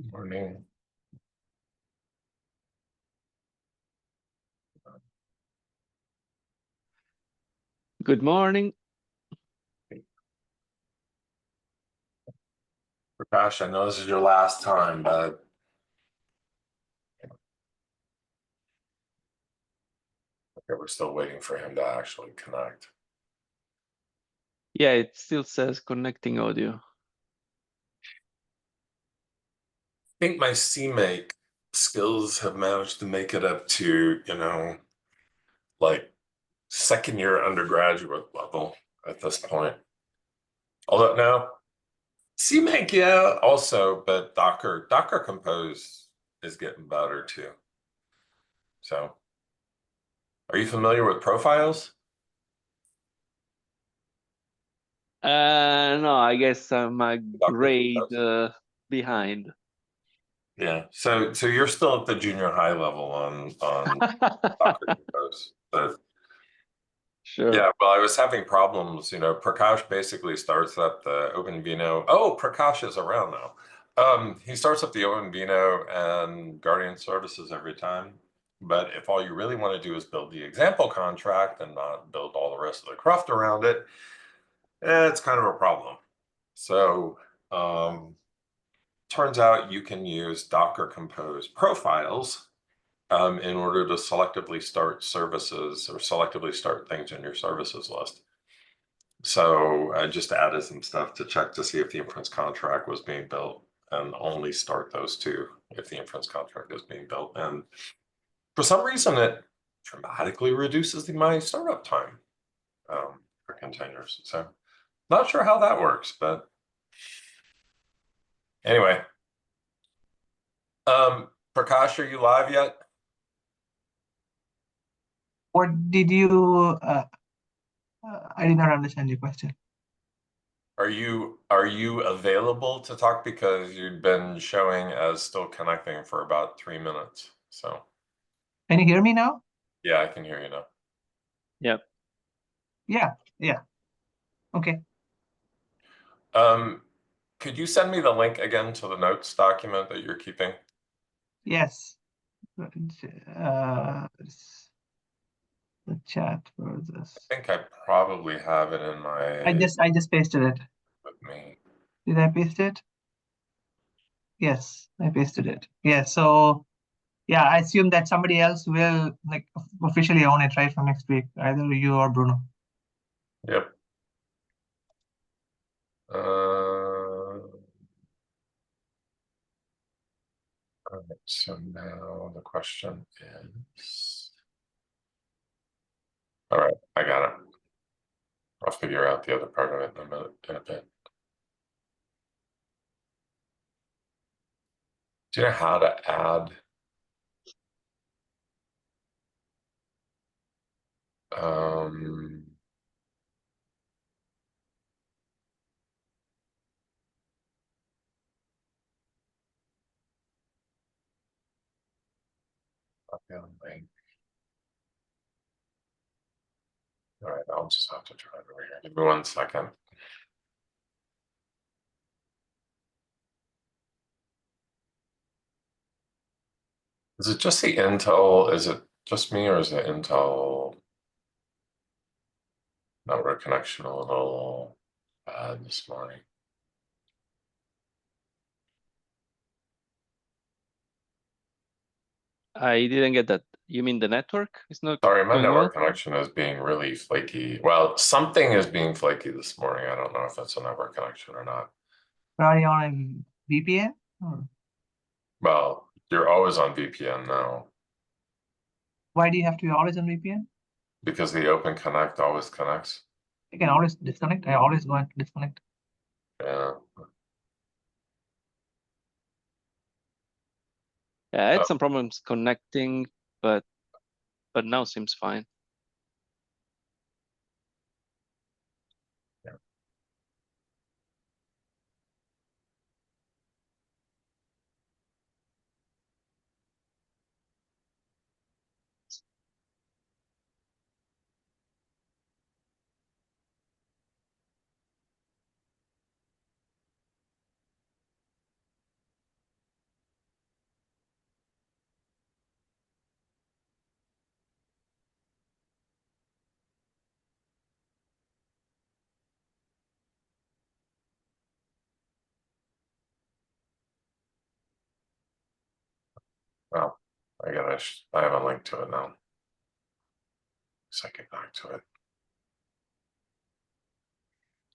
Morning. Good morning. Prakash, I know this is your last time, but we're still waiting for him to actually connect. Yeah, it still says connecting audio. I think my CMake skills have managed to make it up to, like second year undergraduate level at this point. Although no, CMake, yeah, also, but Docker Compose is getting better too. So, are you familiar with profiles? No, I guess I'm a Docker grade Compose? behind. Yeah. So you're still at the junior high level on Docker Compose, but Sure. yeah, well, I was having problems. Prakash basically starts up the OpenVINO. Oh, Prakash is around now. He starts up the OpenVINO and Guardian services every time. But if all you really want to do is build the example contract and not build all the rest of the cruft around it, it's kind of a problem. So turns out you can use Docker Compose profiles in order to selectively start services or selectively start things in your services list. So I just added some stuff to check to see if the inference contract was being built and only start those two if the inference contract is being built. And for some reason, it dramatically reduces my startup time for containers. So not sure how that works, but anyway. Prakash, are you live yet? What did you? I did not understand your question. Are you available to talk because you've been showing as still connecting for about 3 minutes? So Can you hear me now? yeah, I can hear you now. Yep. Yeah. Okay. Could you send me the link again to the notes document that you're keeping? Yes. The chat for this. I think I probably have it in my I just pasted it. with me. Did I paste it? Yes, I pasted it. Yeah. So yeah, I assume that somebody else will officially own it right from next week, either you or Bruno. Yep. All right, so now the question is, all right, I got it. I'll figure out the other part of it in a bit. Do you know how to add link? All right, I'll just have to try it over here. Give me 1 second. Is it just the Intel? Is it just me, or is the Intel network connection a little bad this morning? I didn't get that. You mean the network is not Sorry, my going network well? connection is being really flaky. Well, something is being flaky this morning. I don't know if it's a network connection or not. Are you on a VPN? Well, you're always on VPN now Why do you have to be always on VPN? because the Open Connect always connects. You can always disconnect. I always go and disconnect. Yeah. Yeah, I had some problems connecting, but now seems fine. Yeah. Well, I have a link to it now. So I get back to it.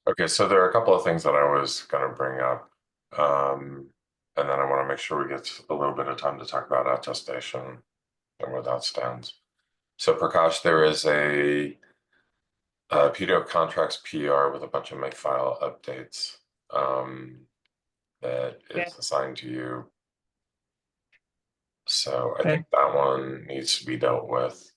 Okay, so there are a couple of things that I was going to bring up. And then I want to make sure we get a little bit of time to talk about attestation and where that stands. So Prakash, there is a PDF contracts PR with a bunch of makefile updates that is assigned to you. So I think that one needs to be dealt with.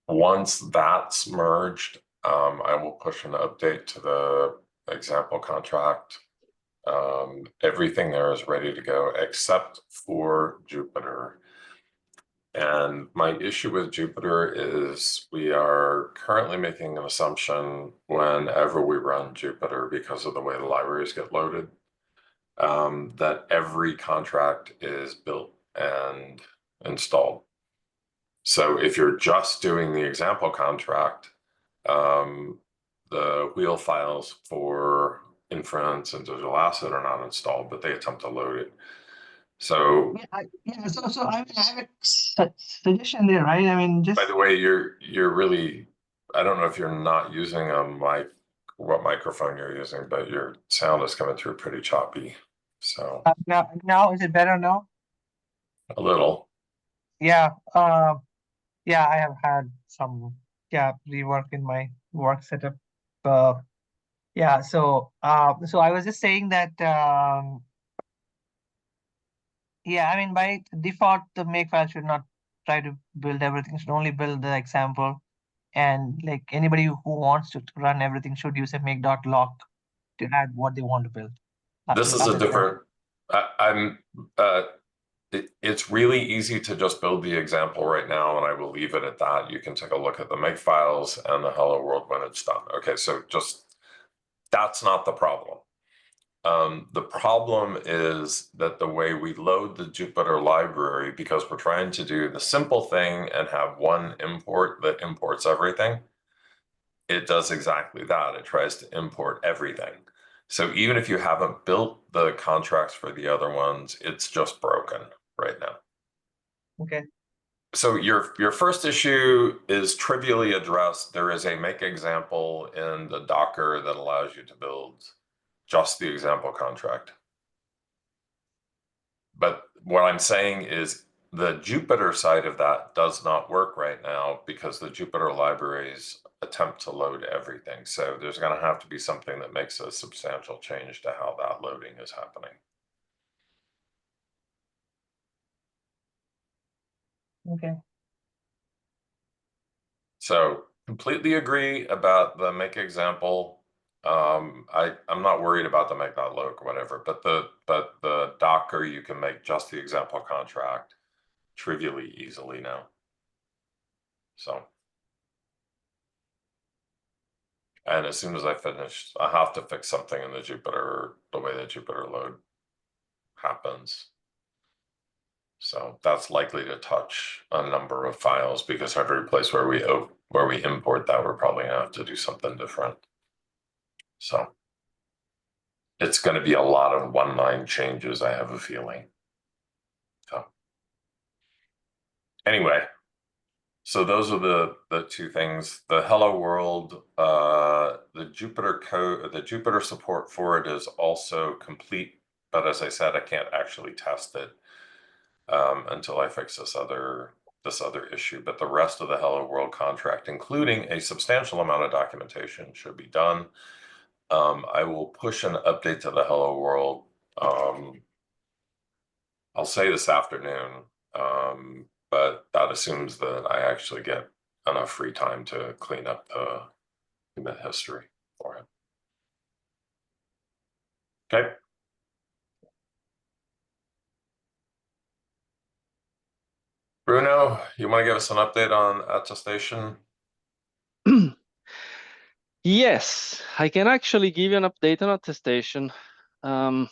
Once that's merged, I will push an update to the example contract. Everything there is ready to go except for Jupyter. And my issue with Jupyter is we are currently making an assumption whenever we run Jupyter, because of the way the libraries get loaded, that every contract is built and installed. So if you're just doing the example contract, the wheel files for inference and digital asset are not installed, but they attempt to load it. So So I mean, I have a suggestion there, right? I mean, just by the way, you're really, I don't know if you're not using a mic, what microphone you're using, but your sound is coming through pretty choppy. So now is it better now? a little. Yeah. Yeah, I have had some rework in my work setup. Yeah, so so I was just saying that yeah, I mean, by default the makefile should not try to build everything, should only build the example, and like anybody who wants to run everything should use a make.lock to add what they want to build. This is a different, it's really easy to just build the example right now, and I will leave it at that. You can take a look at the make files and the hello world when it's done. Okay, so just, that's not the problem. The problem is that the way we load the Jupyter library, because we're trying to do the simple thing and have one import that imports everything, it does exactly that. It tries to import everything. So even if you haven't built the contracts for the other ones, it's just broken right now. Okay. So your first issue is trivially addressed. There is a make example in the Docker that allows you to build just the example contract. But what I'm saying is the Jupyter side of that does not work right now because the Jupyter libraries attempt to load everything. So there's going to have to be something that makes a substantial change to how that loading is happening. Okay. So completely agree about the make example. I'm not worried about the make.loc or whatever, but the Docker, you can make just the example contract trivially easily now. So, and as soon as I finish, I have to fix something in the Jupyter, the way that Jupyter load happens. So that's likely to touch a number of files, because every place where we import that, we're probably gonna have to do something different. So it's going to be a lot of one-line changes, I have a feeling. So anyway, so those are the two things. The hello world, the Jupyter code, the Jupyter support for it is also complete, but as I said, I can't actually test it until I fix this other issue. But the rest of the hello world contract, including a substantial amount of documentation, should be done. I will push an update to the hello world. I'll say this afternoon, but that assumes that I actually get enough free time to clean up the commit history for it. Okay. Bruno, you want to give us an update on attestation? Yes, I can actually give you an update on attestation and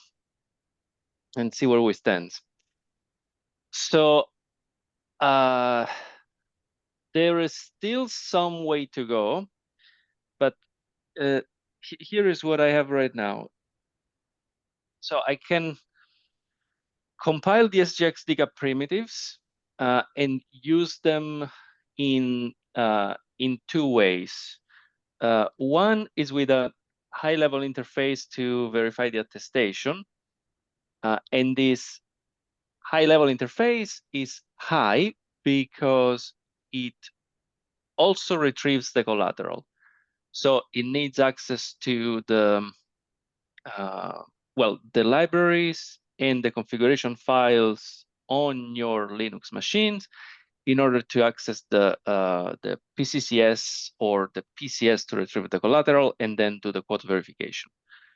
see where we stand. So there is still some way to go, but here is what I have right now. So I can compile the SGX DCAP primitives and use them in two ways. One is with a high-level interface to verify the attestation, and this high-level interface is high because it also retrieves the collateral. So it needs access to the the libraries and the configuration files on your Linux machines in order to access the PCCS or the PCS to retrieve the collateral and then do the quote verification.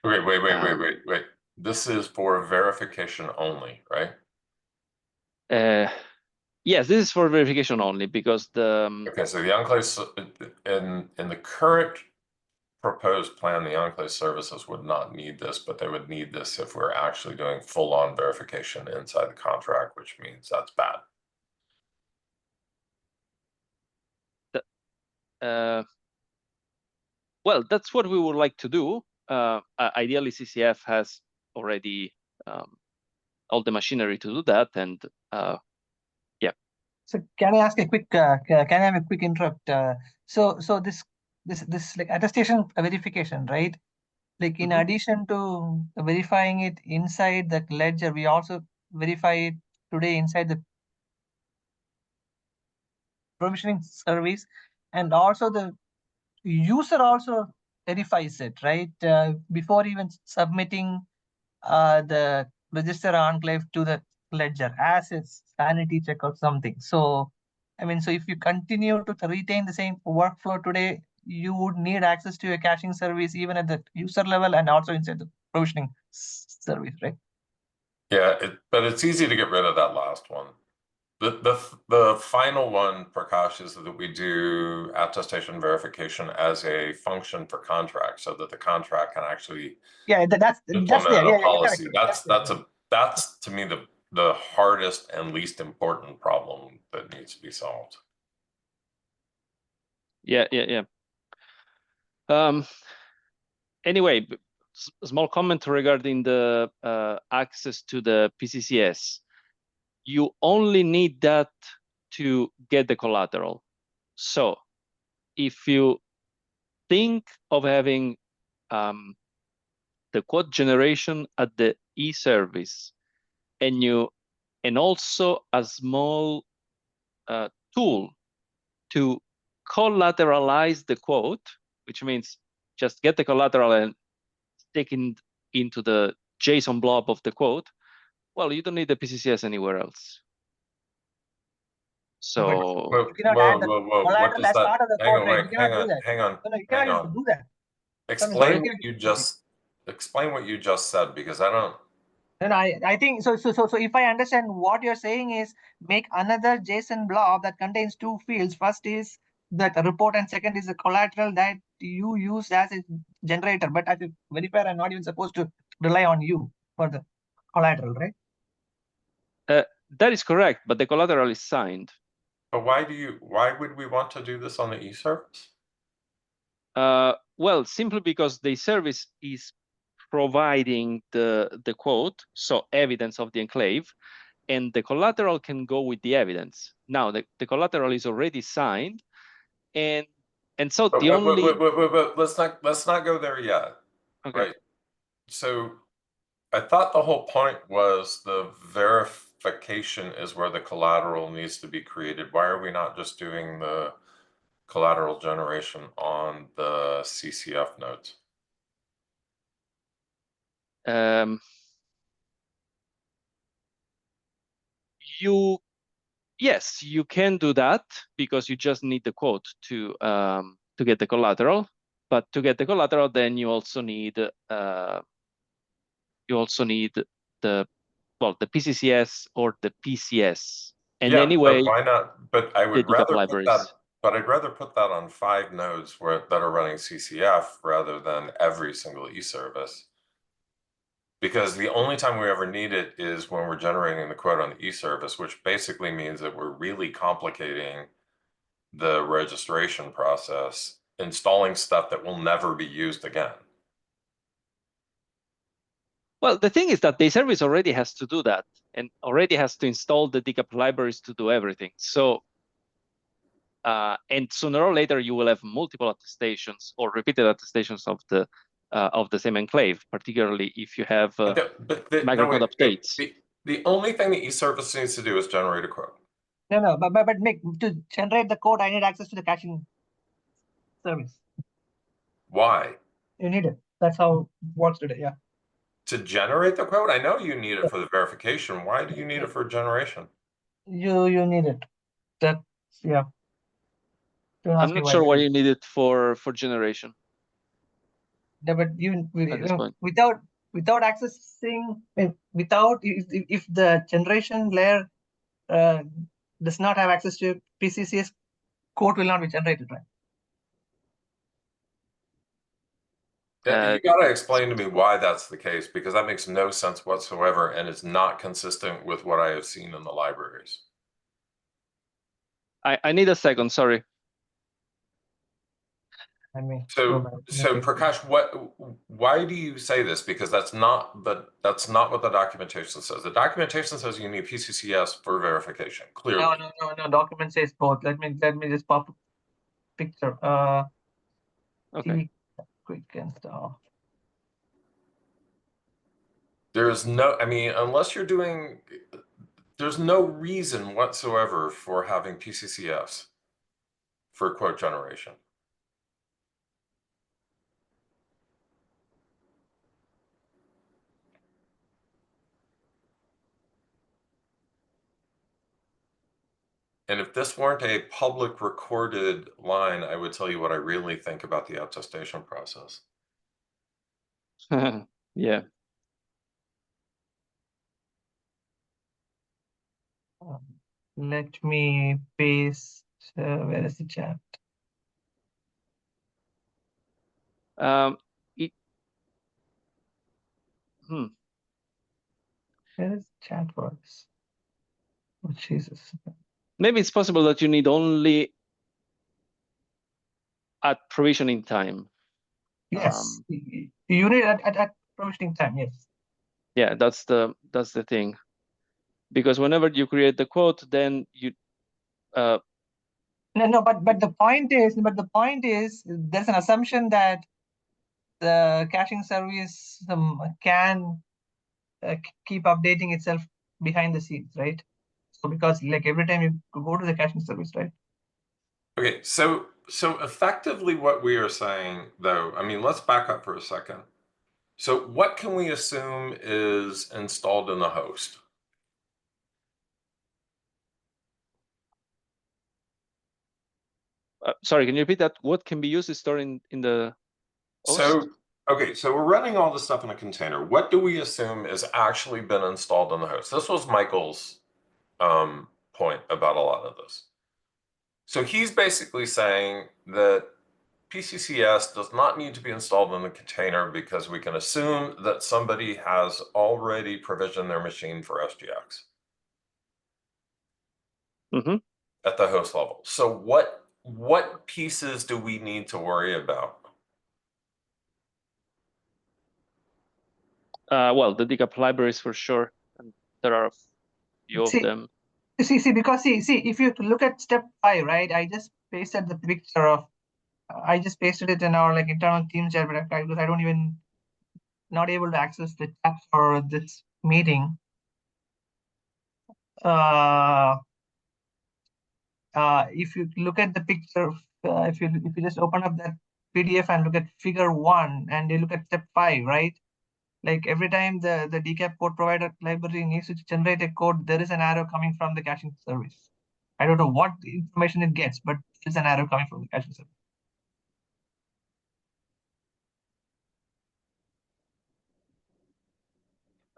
Wait. This is for verification only, right? Yes, this is for verification only because the Okay, so the enclave in the current proposed plan, the enclave services would not need this, but they would need this if we're actually doing full-on verification inside the contract, which means that's bad. Well, that's what we would like to do. Ideally, CCF has already all the machinery to do that, and yeah. So can I ask a quick? Can I have a quick interrupt? So this like attestation verification, right? Like in addition to verifying it inside the ledger, we also verify it today inside the provisioning service, and also the user also verifies it, right? Before even submitting the register enclave to the ledger as its sanity check or something. So, I mean, so if you continue to retain the same workflow today, you would need access to a caching service even at the user level and also inside the provisioning service, right? Yeah, but it's easy to get rid of that last one. The final one, Prakash, is that we do attestation verification as a function for contract, so that the contract can actually that's implement a policy. correct. That's to me the hardest and least important problem that needs to be solved. Yeah. Anyway, small comment regarding the access to the PCCS. You only need that to get the collateral. So if you think of having the quote generation at the e-service and also a small tool to collateralize the quote, which means just get the collateral and stick it into the JSON blob of the quote, well, you don't need the PCCS anywhere else. So whoa, what does that? Hang on. Do that. Explain what you just said, because I don't. And I think so. So if I understand what you're saying is make another JSON blob that contains two fields. First is the report, and second is the collateral that you use as a generator. But as a verifier, I'm not even supposed to rely on you for the collateral, right? That is correct, but the collateral is signed. But why would we want to do this on the e-service? Well, simply because the service is providing the quote, so evidence of the enclave, and the collateral can go with the evidence. Now the collateral is already signed, and so the only let's not go there yet. Okay. Right. So I thought the whole point was the verification is where the collateral needs to be created. Why are we not just doing the collateral generation on the CCF nodes? Yes, you can do that because you just need the quote to get the collateral. But to get the collateral, then you also need the PCCS or the PCS. And yeah, anyway, but why not? But I would rather put libraries. that. But I'd rather put that on 5 nodes that are running CCF rather than every single e-service. Because the only time we ever need it is when we're generating the quote on the e-service, which basically means that we're really complicating the registration process, installing stuff that will never be used again. Well, the thing is that the service already has to do that. and already has to install the decap libraries to do everything. So, and sooner or later you will have multiple attestations or repeated attestations of the same enclave, particularly if you have microcode updates. The only thing the eService needs to do is generate a quote. No, but to generate the code, I need access to the caching service. Why? You need it. That's how it works today. Yeah. To generate the quote? I know you need it for the verification. Why do you need it for generation? You need it. That's yeah. Don't I'm ask me not sure why. why you need it for generation Yeah, but at this point. without accessing, without if the generation layer does not have access to PCCS, code will not be generated, right? You gotta explain to me why that's the case, because that makes no sense whatsoever and is not consistent with what I have seen in the libraries. I need a second, sorry. I mean, So Prakash, why do you say this? Because that's not what the documentation says. The documentation says you need PCCS for verification. Clearly. No. Document says both. Let me just pop a picture. Okay. Quick install. There's no, I mean, unless you're doing, there's no reason whatsoever for having PCCS for quote generation. And if this weren't a public recorded line, I would tell you what I really think about the attestation process. Yeah. Let me paste. Where is the chat? Where is the chat box? Oh, Jesus. Maybe it's possible that you need only at provisioning time. Yes, you need at provisioning time. Yes. Yeah, that's the thing, because whenever you create the quote, then you. No, but the point is, there's an assumption that the caching service can keep updating itself behind the scenes, right? So because like every time you go to the caching service, right? Okay, so effectively what we are saying though, I mean, let's back up for a second. So what can we assume is installed in the host? Sorry, can you repeat that? What can be used to store in the host? So, okay, so we're running all this stuff in a container. What do we assume has actually been installed on the host? This was Michael's point about a lot of this. So he's basically saying that PCCS does not need to be installed in the container because we can assume that somebody has already provisioned their machine for SGX at the host level. So what pieces do we need to worry about? Well, the decap libraries for sure, and there are a few of them. Because if you look at step 5, right? I just pasted the picture of. I just pasted it in our like internal team chat, but because I don't even not able to access the chat for this meeting. If you look at the picture, if you just open up that PDF and look at figure 1 and you look at step 5, right? Like every time the decap code provider library needs to generate a code, there is an arrow coming from the caching service. I don't know what information it gets, but there's an arrow coming from the caching service.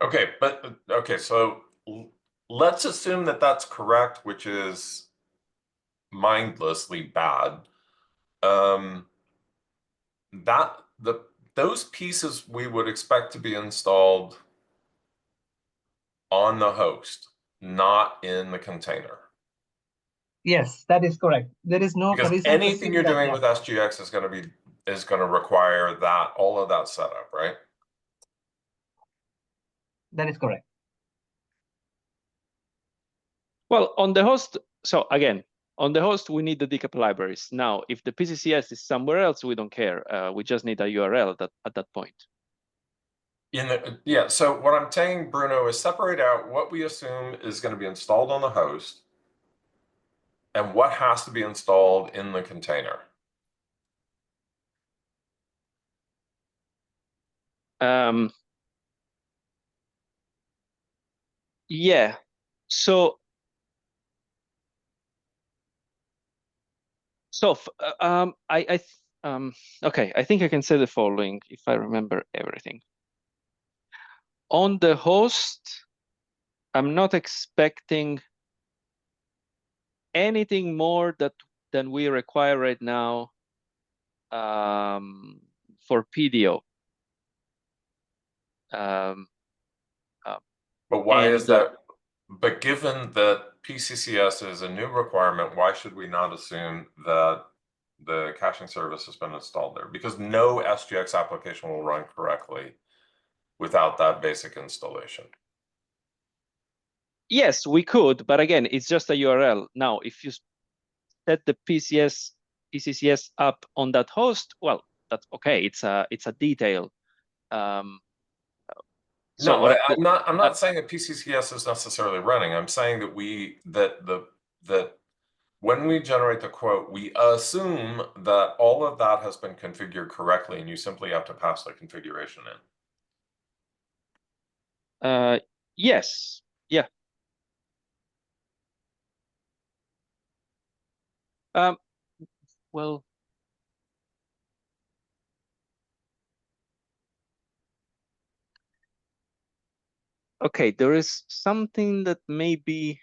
Okay, so let's assume that that's correct, which is mindlessly bad. Those pieces we would expect to be installed on the host, not in the container. Yes, that is correct. There is no because reason anything you're doing with SGX is going to require all of that setup, right? That is correct. Well, on the host, so again, on the host, we need the decap libraries. Now, if the PCCS is somewhere else, we don't care. We just need a URL at that point. Yeah, so what I'm saying, Bruno, is separate out what we assume is going to be installed on the host and what has to be installed in the container. Yeah, so okay, I think I can say the following if I remember everything. On the host, I'm not expecting anything more than we require right now for PDO. But why is that? But given that PCCS is a new requirement, why should we not assume that the caching service has been installed there? Because no SGX application will run correctly without that basic installation. Yes, we could, but again, it's just a URL. Now, if you set the PCCS up on that host, well, that's okay. It's a detail. So no, I'm not saying that PCCS is necessarily running. I'm saying that that when we generate the quote, we assume that all of that has been configured correctly, and you simply have to pass the configuration in. Yes. Yeah. Well, okay, there is something that may be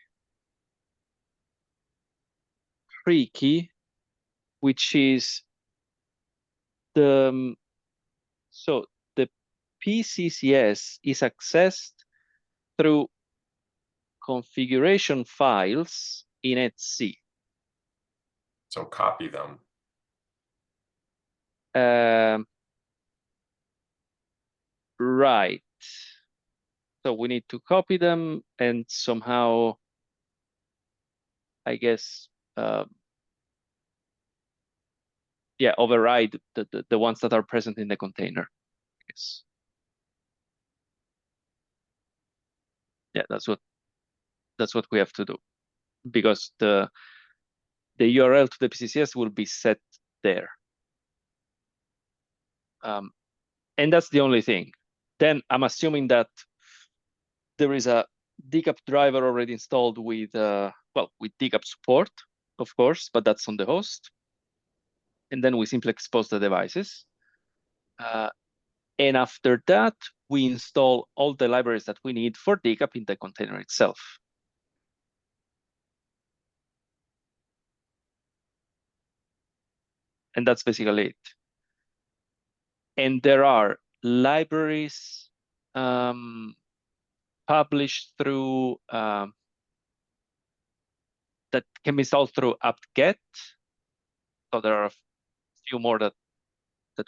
tricky, which is the PCCS is accessed through configuration files in etc. So copy them. Right. So we need to copy them and somehow, I guess, yeah, override the ones that are present in the container. Yes. Yeah, that's what we have to do, because the URL to the PCCS will be set there. And that's the only thing. Then I'm assuming that there is a decap driver already installed with with decap support, of course, but that's on the host. And then we simply expose the devices. And after that, we install all the libraries that we need for decap in the container itself. And that's basically it. And there are libraries published through that can be installed through apt-get. So there are a few more that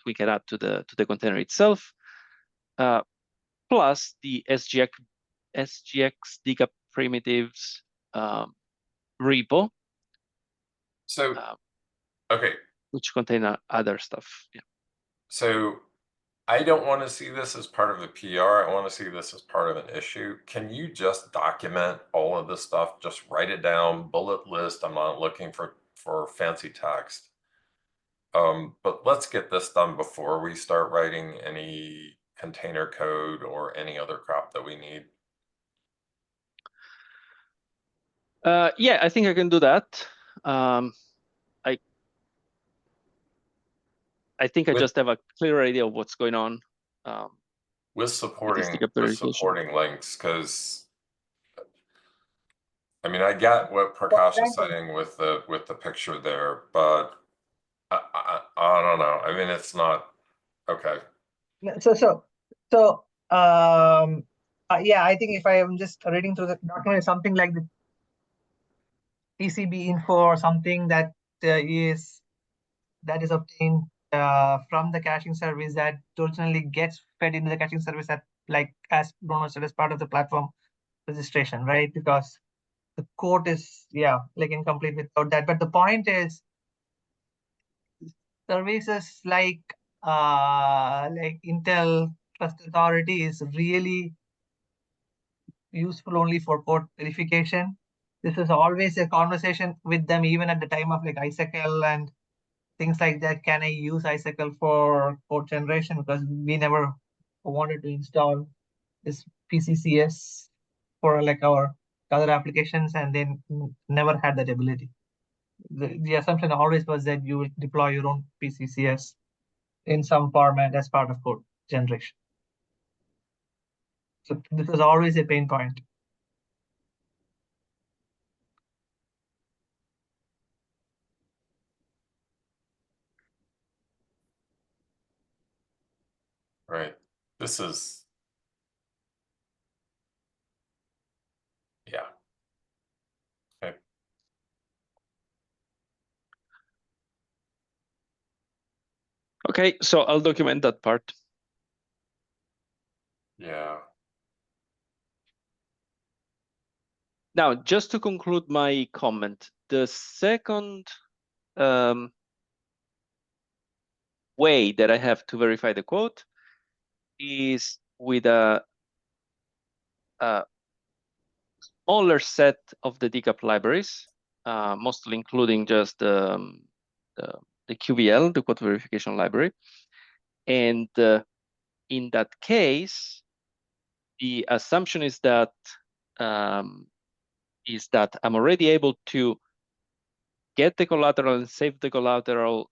we can add to the container itself, plus the SGX decap primitives repo. So okay, which contain other stuff. Yeah. So I don't want to see this as part of a PR. I want to see this as part of an issue. Can you just document all of this stuff? Just write it down, bullet list. I'm not looking for fancy text. But let's get this done before we start writing any container code or any other crap that we need. Yeah, I think I can do that. I think I just have a clear idea of what's going on. With supporting links, because I mean, I get what Prakash is saying with the picture there, but I don't know. I mean, it's not okay. So yeah, I think if I am just reading through the document, something like the TCB info or something that is obtained from the caching service that originally gets fed into the caching service at, like as Bruno said, as part of the platform registration, right? Because the code is, yeah, like incomplete without that. But the point is, services like Intel Trust Authority is really useful only for code verification. This is always a conversation with them, even at the time of like Icicle and things like that. Can I use Icicle for code generation? Because we never wanted to install this PCCS for like our other applications, and then never had that ability. The assumption always was that you will deploy your own PCCS in some format as part of code generation. So this is always a pain point. Right. This is, yeah. Okay. Okay, so I'll document that part. Yeah. Now, just to conclude my comment, the second way that I have to verify the quote is with a smaller set of the DCAP libraries, mostly including just the QVL, the quote verification library. And in that case, the assumption is that I'm already able to get the collateral and save the collateral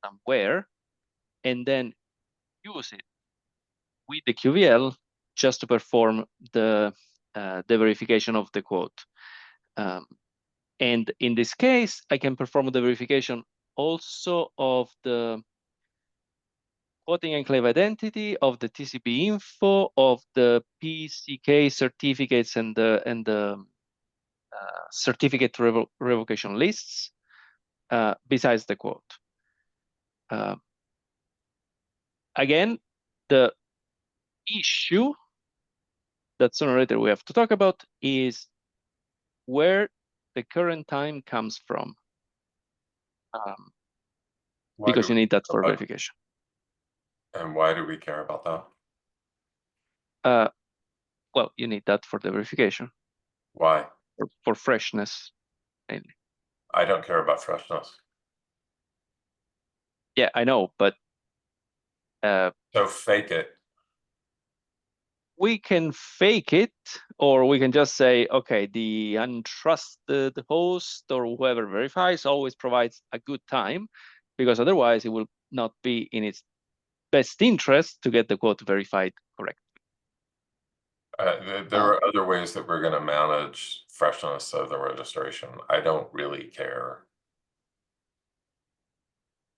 somewhere, and then use it with the QVL just to perform the verification of the quote. And in this case, I can perform the verification also of the quoting enclave identity, of the TCP info, of the PCK certificates and the certificate revocation lists, besides the quote. Again, the issue that sooner or later we have to talk about is where the current time comes from, because you need that for verification. And why do we care about that? Well, you need that for the verification, Why? for freshness, mainly. I don't care about freshness. Yeah, I know, but So fake it. we can fake it, or we can just say, okay, the untrusted host or whoever verifies always provides a good time, because otherwise it will not be in its best interest to get the quote verified correctly. There are other ways that we're going to manage freshness of the registration. I don't really care.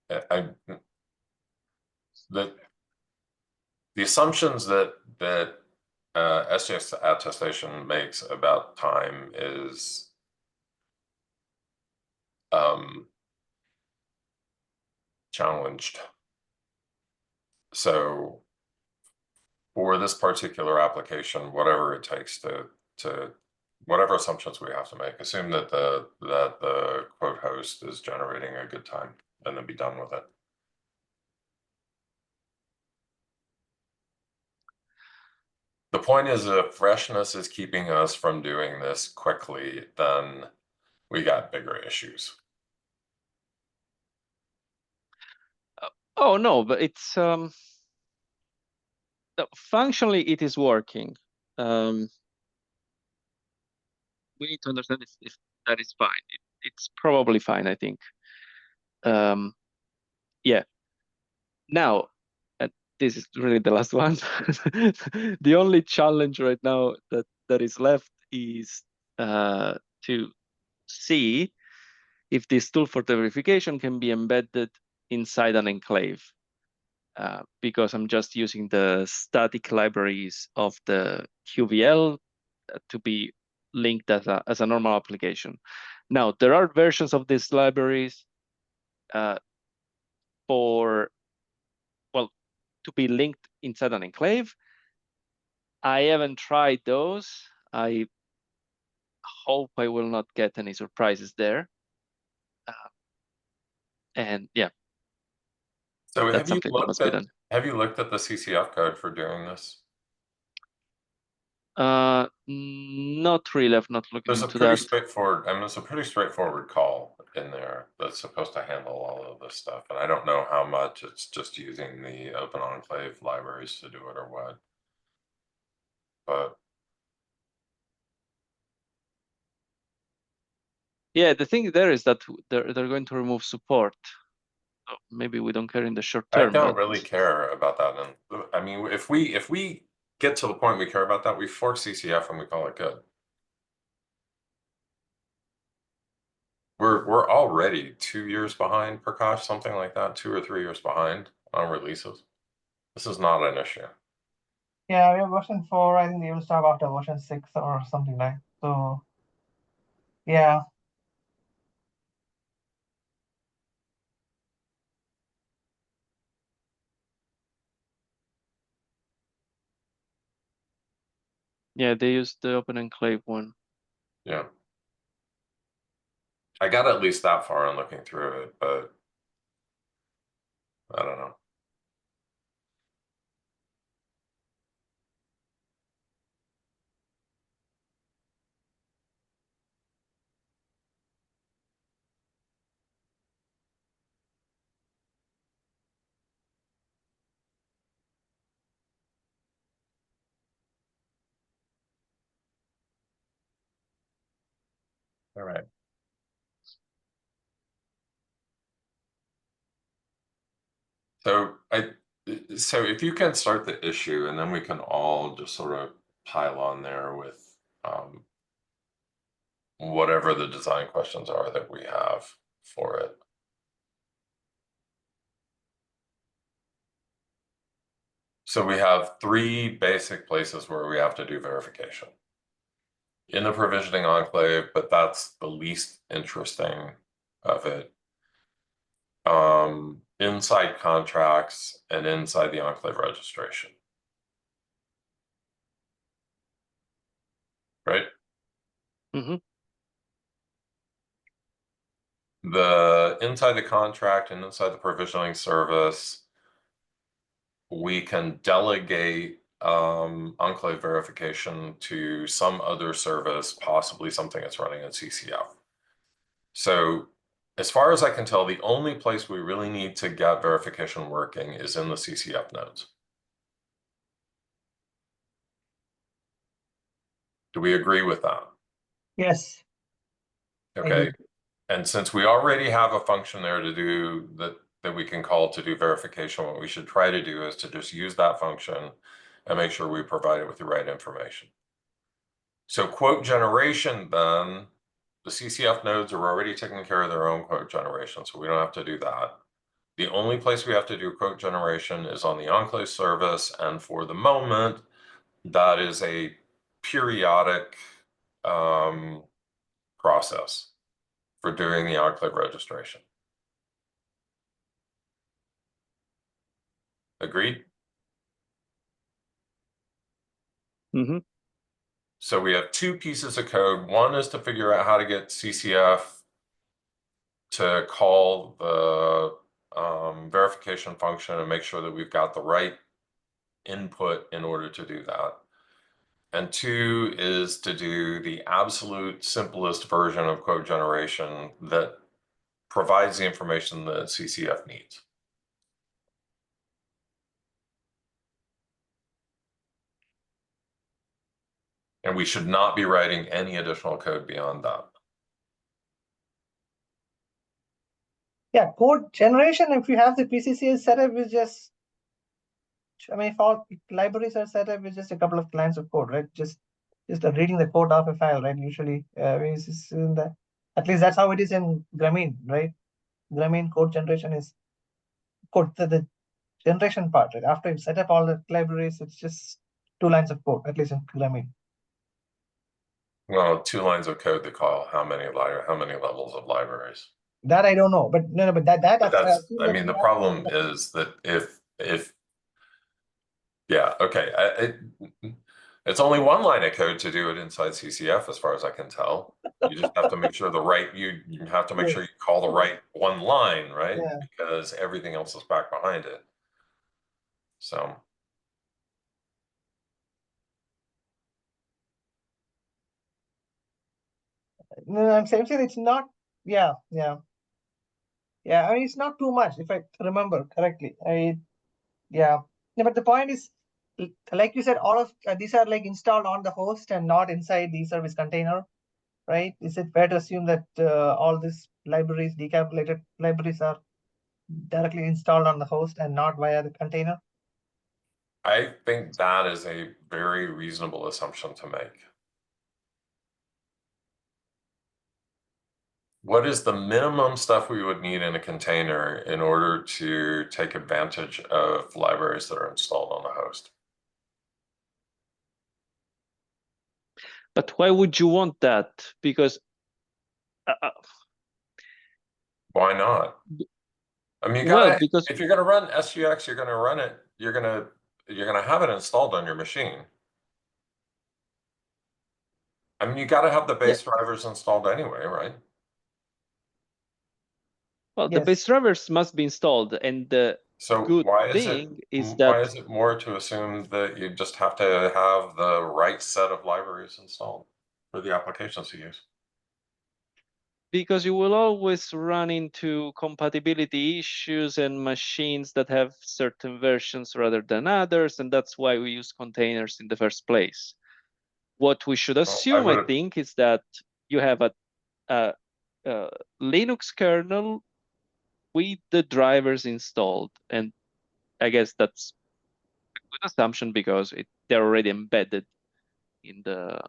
The assumptions that SGX attestation makes about time is challenged. So for this particular application, whatever it takes to whatever assumptions we have to make, assume that the quote host is generating a good time, and then be done with it. The point is, if freshness is keeping us from doing this quickly, then we got bigger issues. Oh no, but it's functionally it is working. We need to understand if that is fine. It's probably fine, I think. Yeah. Now, this is really the last one. The only challenge right now that is left is to see if this tool for the verification can be embedded inside an enclave, because I'm just using the static libraries of the QVL to be linked as a normal application. Now, there are versions of these libraries to be linked inside an enclave. I haven't tried those. I hope I will not get any surprises there. And yeah, So that's something that must be done. have you looked at the CCF code for doing this? Not really. I've not looked There's a into pretty that. straightforward, I mean, it's a pretty straightforward call in there that's supposed to handle all of this stuff. And I don't know how much it's just using the Open Enclave libraries to do it or what. But Yeah, the thing there is that they're going to remove support. So maybe we don't care in the short I term. don't But really care about that. And I mean, if we get to the point we care about that, we fork CCF and we call it good. We're already 2 years behind, Prakash, something like that, 2 or 3 years behind on releases. This is not an issue. Yeah, we have version 4. I think they will start after version 6 or something like so. Yeah. yeah, they used the Open Enclave one. Yeah. I got at least that far in looking through it, but I don't know. All right. So if you can start the issue and then we can all just sort of pile on there with whatever the design questions are that we have for it. So we have 3 basic places where we have to do verification. In the provisioning enclave, but that's the least interesting of it. Inside contracts and inside the enclave registration. Right? Mm-hmm. The inside the contract and inside the provisioning service, we can delegate enclave verification to some other service, possibly something that's running in CCF. So as far as I can tell, the only place we really need to get verification working is in the CCF nodes. Do we agree with that? Yes. Okay. And since we already have a function there to do that we can call to do verification, what we should try to do is to just use that function and make sure we provide it with the right information. So quote generation, then the CCF nodes are already taking care of their own quote generation, so we don't have to do that. The only place we have to do quote generation is on the enclave service, and for the moment, that is a periodic process for doing the enclave registration. Agreed? Mm-hmm. So we have 2 pieces of code. One is to figure out how to get CCF to call the verification function and make sure that we've got the right input in order to do that. And 2 is to do the absolute simplest version of quote generation that provides the information that CCF needs. And we should not be writing any additional code beyond that. Yeah, code generation, if you have the PCCS setup, is just, I mean, if all libraries are set up with just a couple of lines of code, right? Just reading the code off a file, right? Usually, it's in the, at least that's how it is in Grameen, right? Grameen code generation is code, the generation part, right? After you set up all the libraries, it's just 2 lines of code, at least in Grameen. Well, 2 lines of code that call how many levels of libraries. That I don't know, but no, but that But that's, I mean, the problem is that if yeah, okay. It's only one line of code to do it inside CCF, as far as I can tell. You just have to make sure you have to make sure you call the right one line, right? Yeah. Because everything else is back behind it. So, No, I'm saying it's not. Yeah, yeah, yeah. I mean, it's not too much if I remember correctly. Yeah. But the point is, like you said, all of these are like installed on the host and not inside the service container, right? Is it fair to assume that all these libraries, decapsulated libraries, are directly installed on the host and not via the container? I think that is a very reasonable assumption to make. What is the minimum stuff we would need in a container in order to take advantage of libraries that are installed on the host? But why would you want that? Because Why not? I mean, because if you're gonna run SGX, you're gonna run it, you're gonna have it installed on your machine. I mean, you gotta have the base drivers installed anyway, right? well, the base drivers must be installed, and the So good why thing is why that is it more to assume that you just have to have the right set of libraries installed for the applications to use? because you will always run into compatibility issues and machines that have certain versions rather than others, and that's why we use containers in the first place. What we should assume, I think, is that you have a Linux kernel with the drivers installed, and I guess that's a good assumption because they're already embedded in the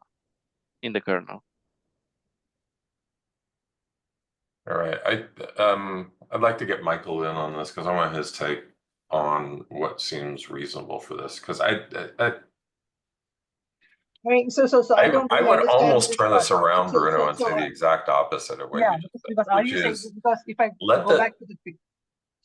kernel. All right, I'd like to get Michael in on this because I want his take on what seems reasonable for this. Because I mean, so I don't I really would understand almost this turn this part. around, Bruno, and say the exact opposite of what you just said, because are which you saying, is because if I let go back to the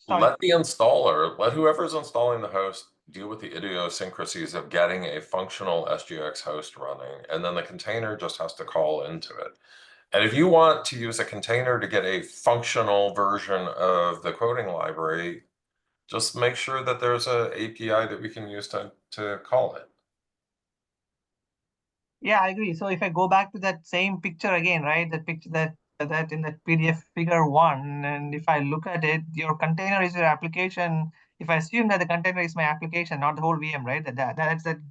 let the installer, let whoever's installing the host deal with the idiosyncrasies of getting a functional SGX host running, and then the container just has to call into it. And if you want to use a container to get a functional version of the quoting library, just make sure that there's an API that we can use to call it. Yeah, I agree. So if I go back to that same picture again, right? That picture that in that PDF figure 1, and if I look at it, your container is your application. If I assume that the container is my application, not the whole VM, right? That's that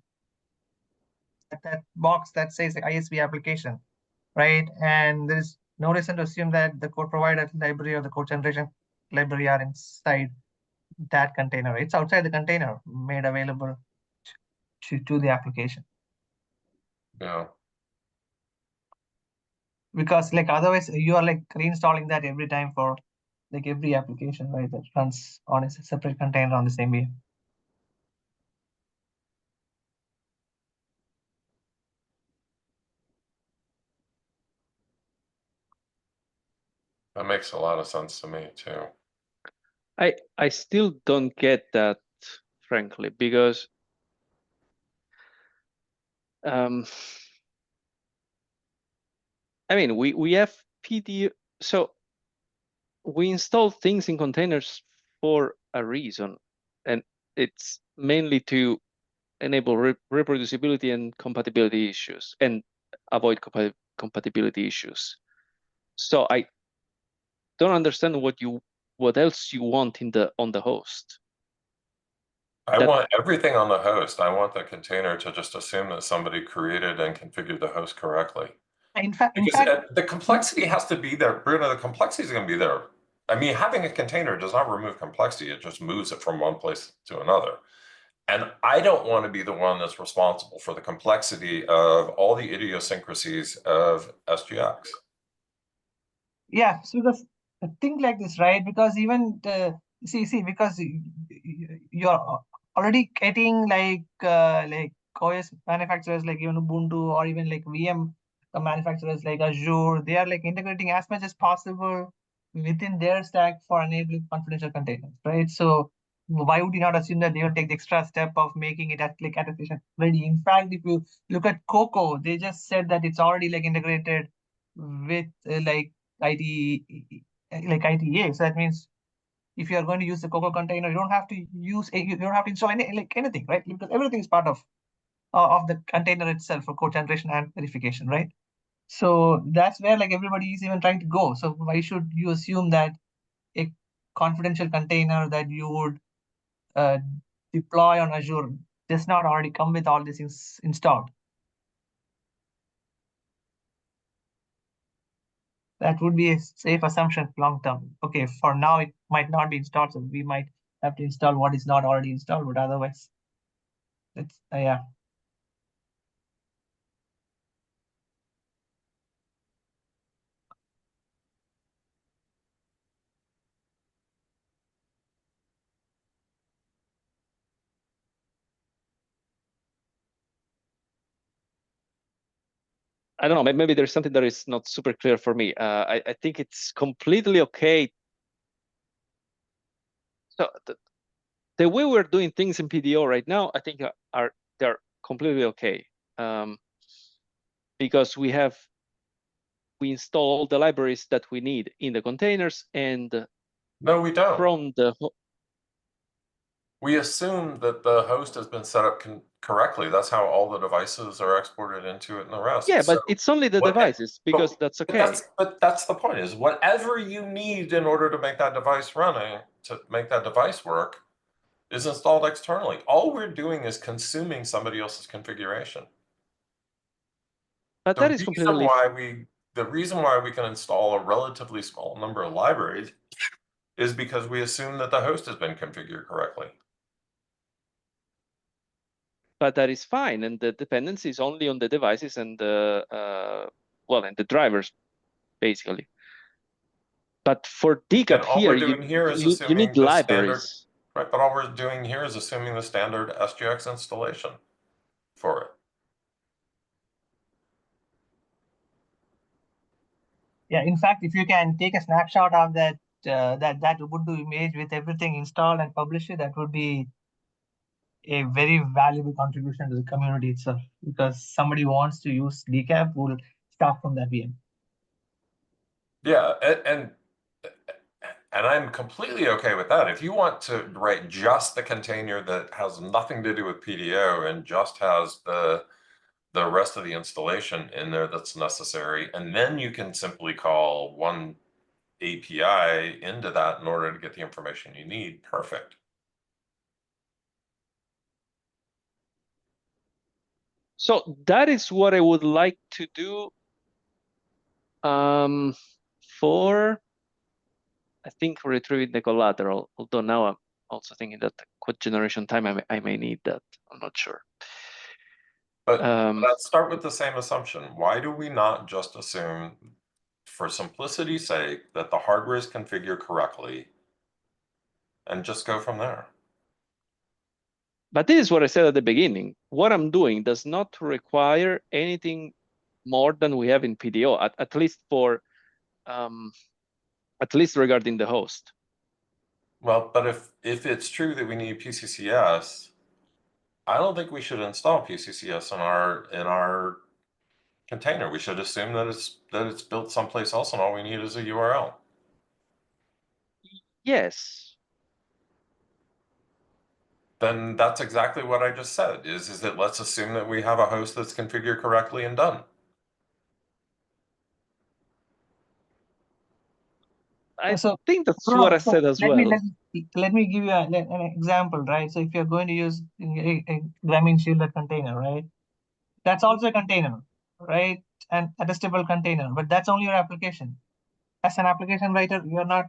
box that says the ISV application, right? And there's no reason to assume that the code provider library or the code generation library are inside that container. It's outside the container, made available to the application. Yeah. Because like otherwise you are like reinstalling that every time for like every application, right? That runs on a separate container on the same VM. That makes a lot of sense to me too. I still don't get that, frankly, because I mean we have PD, so we install things in containers for a reason, and it's mainly to enable reproducibility and compatibility issues and avoid compatibility issues. So I don't understand what else you want on the host. I want everything on the host. I want the container to just assume that somebody created and configured the host correctly. In fact, the complexity has to be there, Bruno. The complexity is going to be there. I mean, having a container does not remove complexity. It just moves it from one place to another. And I don't want to be the one that's responsible for the complexity of all the idiosyncrasies of SGX. Yeah, so because think like this, right? Because even see because you're already getting like OS manufacturers like even Ubuntu or even like VM manufacturers like Azure, they are like integrating as much as possible within their stack for enabling confidential containers, right? So why would you not assume that they will take the extra step of making it like attestation ready? In fact, if you look at Coco, they just said that it's already like integrated with like ITA. So that means if you are going to use the Coco container, you don't have to you don't have to install anything, right? Because everything is part of the container itself for code generation and verification, right? So that's where like everybody is even trying to go. So why should you assume that a confidential container that you would deploy on Azure does not already come with all these things installed? That would be a safe assumption long term. Okay, for now it might not be installed, so we might have to install what is not already installed, but otherwise, it's yeah. I don't know, maybe there's something that is not super clear for me. I think it's completely okay. So the way we're doing things in PDO right now, I think they're completely okay. Because we install all the libraries that we need in the containers, and No, we don't. from the We assume that the host has been set up correctly. That's how all the devices are exported into it and the rest. yeah, but So it's only the what- devices, because that's okay. But that's the point, is whatever you need in order to make that device running, to make that device work, is installed externally. All we're doing is consuming somebody else's configuration. But that is completely The reason why we can install a relatively small number of libraries is because we assume that the host has been configured correctly. but that is fine, and the dependency is only on the devices and the and the drivers, basically. But for DCAP all here, we're doing here is you assuming need the libraries. Right, but all we're doing here is assuming the standard SGX installation for it. Yeah, in fact, if you can take a snapshot of that that Ubuntu image with everything installed and publish it, that would be a very valuable contribution to the community itself, because somebody wants to use DCAP will start from that VM. Yeah, and I'm completely okay with that. If you want to write just the container that has nothing to do with PDO and just has the rest of the installation in there that's necessary, and then you can simply call one API into that in order to get the information you need, perfect. So that is what I would like to do for, I think, retrieving the collateral, although now I'm also thinking that code generation time, I may need that. I'm not sure. But let's start with the same assumption. Why do we not just assume, for simplicity's sake, that the hardware is configured correctly and just go from there? But this is what I said at the beginning. What I'm doing does not require anything more than we have in PDO, at least for, at least regarding the host. Well, but if it's true that we need PCCS, I don't think we should install PCCS in our container. We should assume that it's built someplace else, and all we need is a URL. Yes. Then that's exactly what I just said, is that let's assume that we have a host that's configured correctly and done. I think that's what I said as well. Let me give you an example, right? So if you're going to use a Grameen shielded container, right? That's also a container, right? An attestable container, but that's only your application. As an application writer, you're not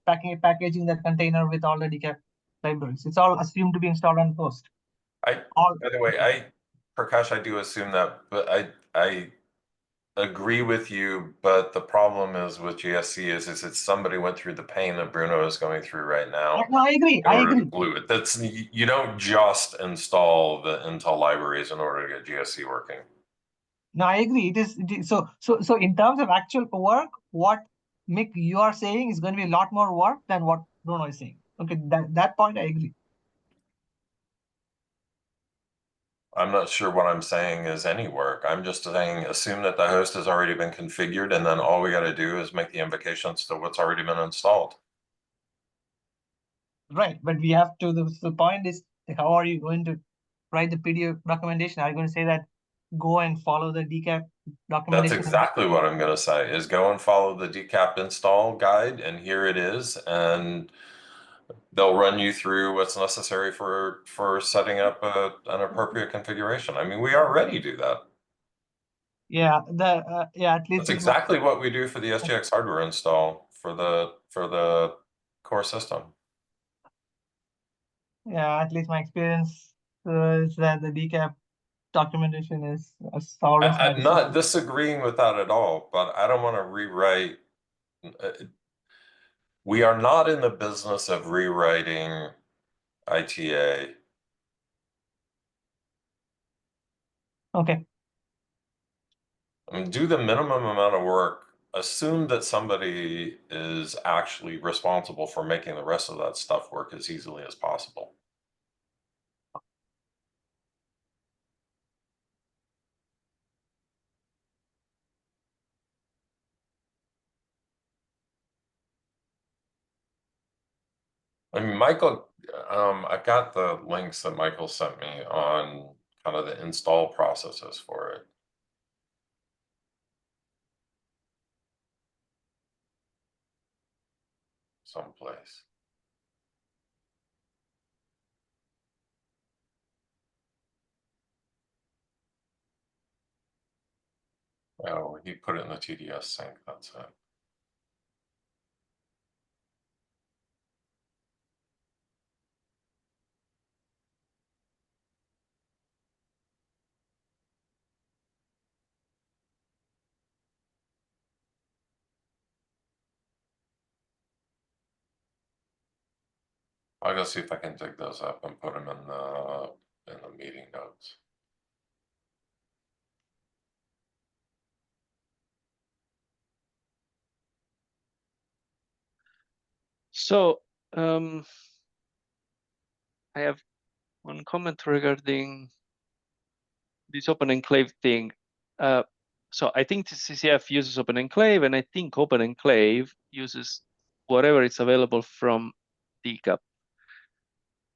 packaging that container with all the DCAP libraries. It's all assumed to be installed on host. By the way, Prakash, I do assume that, but I agree with you, but the problem is with GSC is it's somebody went through the pain that Bruno is going through right now. No, I agree. I agree. Glue it. That's, you don't just install the Intel libraries in order to get GSC working. No, I agree. It is so in terms of actual work, what Mick you are saying is going to be a lot more work than what Bruno is saying. Okay, that point I agree. I'm not sure what I'm saying is any work. I'm just saying, assume that the host has already been configured, and then all we got to do is make the invocations to what's already been installed. Right, but we have to. The point is, how are you going to write the PDF documentation? Are you going to say that go and follow the decap That's documentation? exactly what I'm going to say, is go and follow the decap install guide, and here it is, and they'll run you through what's necessary for setting up an appropriate configuration. I mean, we already do that. Yeah, at least That's exactly what we do for the SGX hardware install for the core system. Yeah, at least my experience is that the decap documentation is always I'm not disagreeing with that at all, but I don't want to rewrite. We are not in the business of rewriting ITA. Okay. I mean, do the minimum amount of work. Assume that somebody is actually responsible for making the rest of that stuff work as easily as possible. I mean, Michael, I got the links that Michael sent me on kind of the install processes for it. Someplace. Oh, he put it in the TDS sync, that's it. I'll go see if I can dig those up and put them in the meeting notes. So I have one comment regarding this Open Enclave thing. So I think the CCF uses Open Enclave, and I think Open Enclave uses whatever is available from DCAP,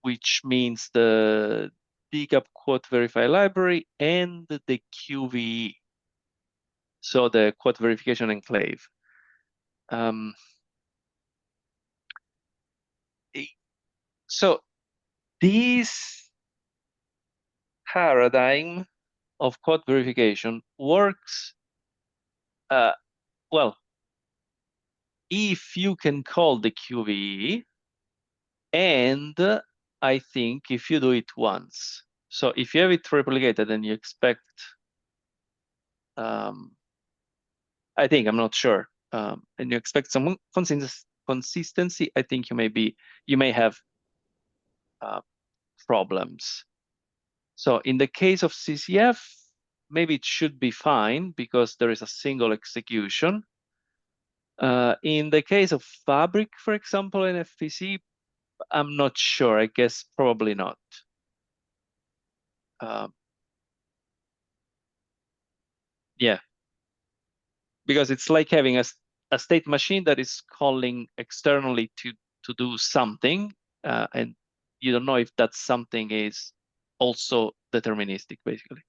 which means the DCAP quote verify library and the QVE, so the quote verification enclave. So this paradigm of quote verification works well if you can call the QVE, and I think if you do it once. So if you have it replicated and you expect, I think, I'm not sure, and you expect some consistency, I think you may have problems. So in the case of CCF, maybe it should be fine because there is a single execution. In the case of Fabric, for example, in FPC, I'm not sure. I guess probably not. Yeah, because it's like having a state machine that is calling externally to do something, and you don't know if that something is also deterministic, basically.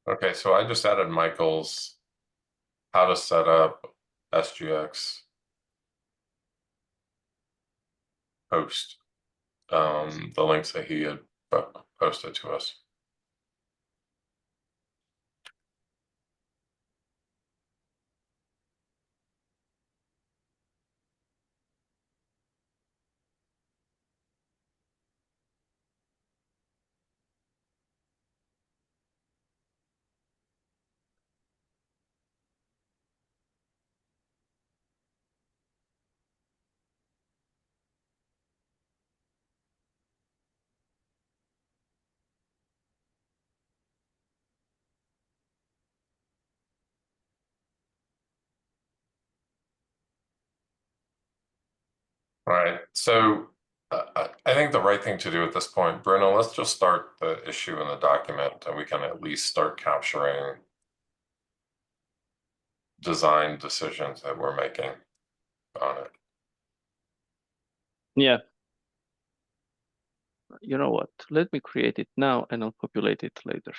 Okay, so I just added Michael's how to set up SGX post, the links that he had posted to us. Right. So I think the right thing to do at this point, Bruno, let's just start the issue in the document and we can at least start capturing design decisions that we're making on it. Yeah. You know what? Let me create it now and I'll populate it later.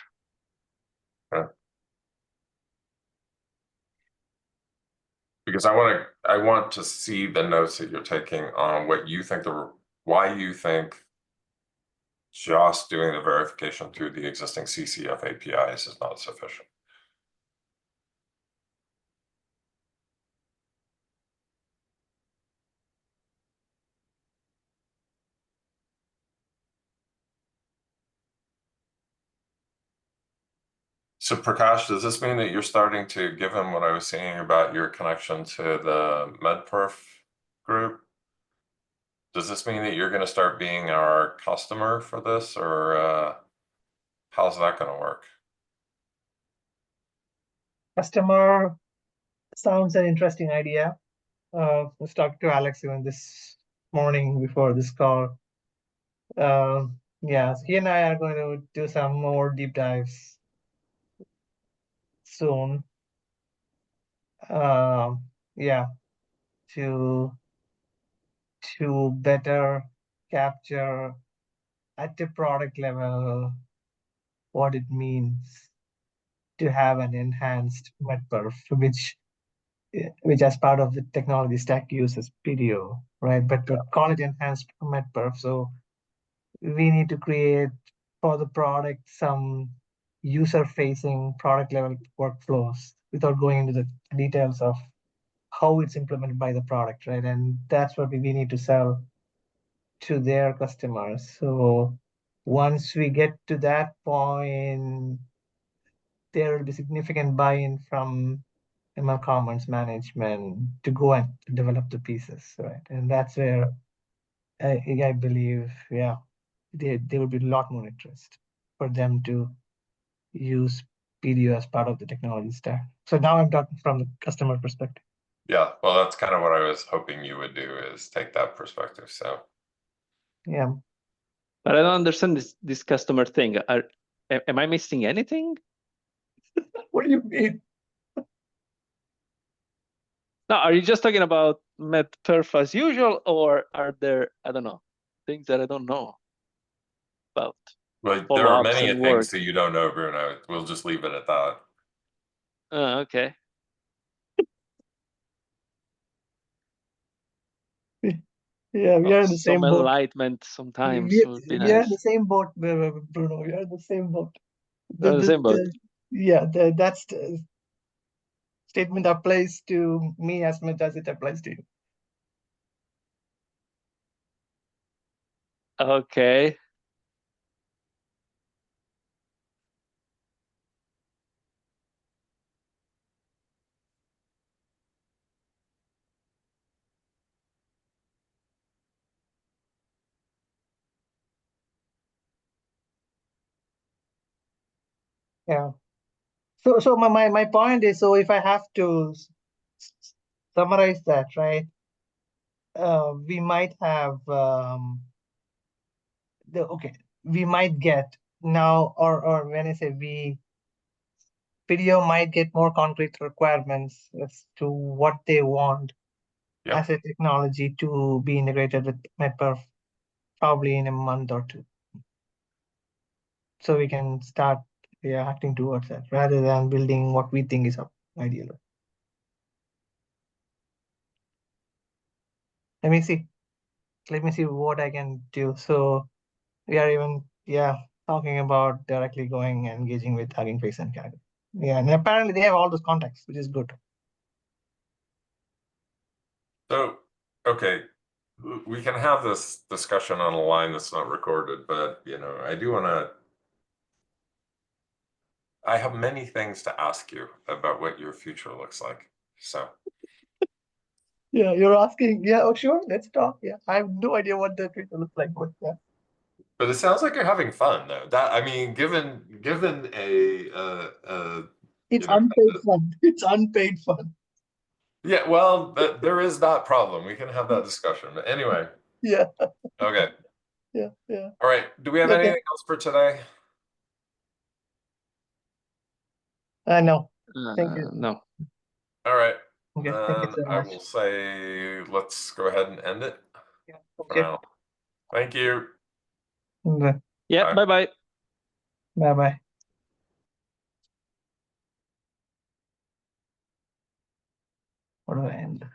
Because I want to see the notes that you're taking on what you think why you think just doing the verification through the existing CCF APIs is not sufficient. So Prakash, does this mean that you're starting to, given what I was saying about your connection to the MedPerf group, does this mean that you're going to start being our customer for this, or how's that going to work? Customer sounds an interesting idea. I was talking to Alex even this morning before this call. Yeah, so he and I are going to do some more deep dives soon. Yeah, to better capture at the product level what it means to have an enhanced MedPerf, which as part of the technology stack uses PDO, right? But to call it enhanced MedPerf, so we need to create for the product some user-facing product level workflows without going into the details of how it's implemented by the product, right? And that's what we need to sell to their customers. So once we get to that point, there will be significant buy-in from ML Commons management to go and develop the pieces, right? And that's where I believe, yeah, there will be a lot more interest for them to use PDO as part of the technology stack. So now I'm talking from the customer perspective. Yeah, well, that's kind of what I was hoping you would do, is take that perspective. So Yeah. But I don't understand this customer thing. Am I missing anything? What do you mean? No, are you just talking about MedPerf as usual, or are there, I don't know, things that I don't know about? well, there are Follow-ups many and things work. that you don't know, Bruno. We'll just leave it at that. Okay. Yeah, we are in the same Some boat. enlightenment sometimes would be We are in nice. the same boat, Bruno. We are in the same boat. We're in the same boat. Yeah, that's the statement applies to me as much as it applies to you. Okay. Yeah. So my point is, so if I have to summarize that, right? We might have we might get now, or when I say we, PDO might get more concrete requirements as to what they want Yep. as a technology to be integrated with MedPerf probably in a month or two. So we can start acting towards that rather than building what we think is ideal. Let me see what I can do. So we are even talking about directly going and engaging with Hugging Face and Kaggle. Yeah, and apparently they have all those contacts, which is good. So, okay, we can have this discussion on a line that's not recorded, but I do want to. I have many things to ask you about what your future looks like. So. Yeah, you're asking. Yeah, oh sure, let's talk. Yeah, I have no idea what the future looks like, but yeah. But it sounds like you're having fun, though. Given It's unpaid fun. It's unpaid fun. Yeah, well, there is that problem. We can have that discussion. But anyway, Yeah, okay. yeah, yeah. All right. Do we have Okay. anything else for today? No, thank you. No. All right. Okay, thank you Then so I much. will say let's go ahead and end it Yeah, for okay. now. Thank you. Yeah, Bye. bye-bye. Bye-bye. What do I end?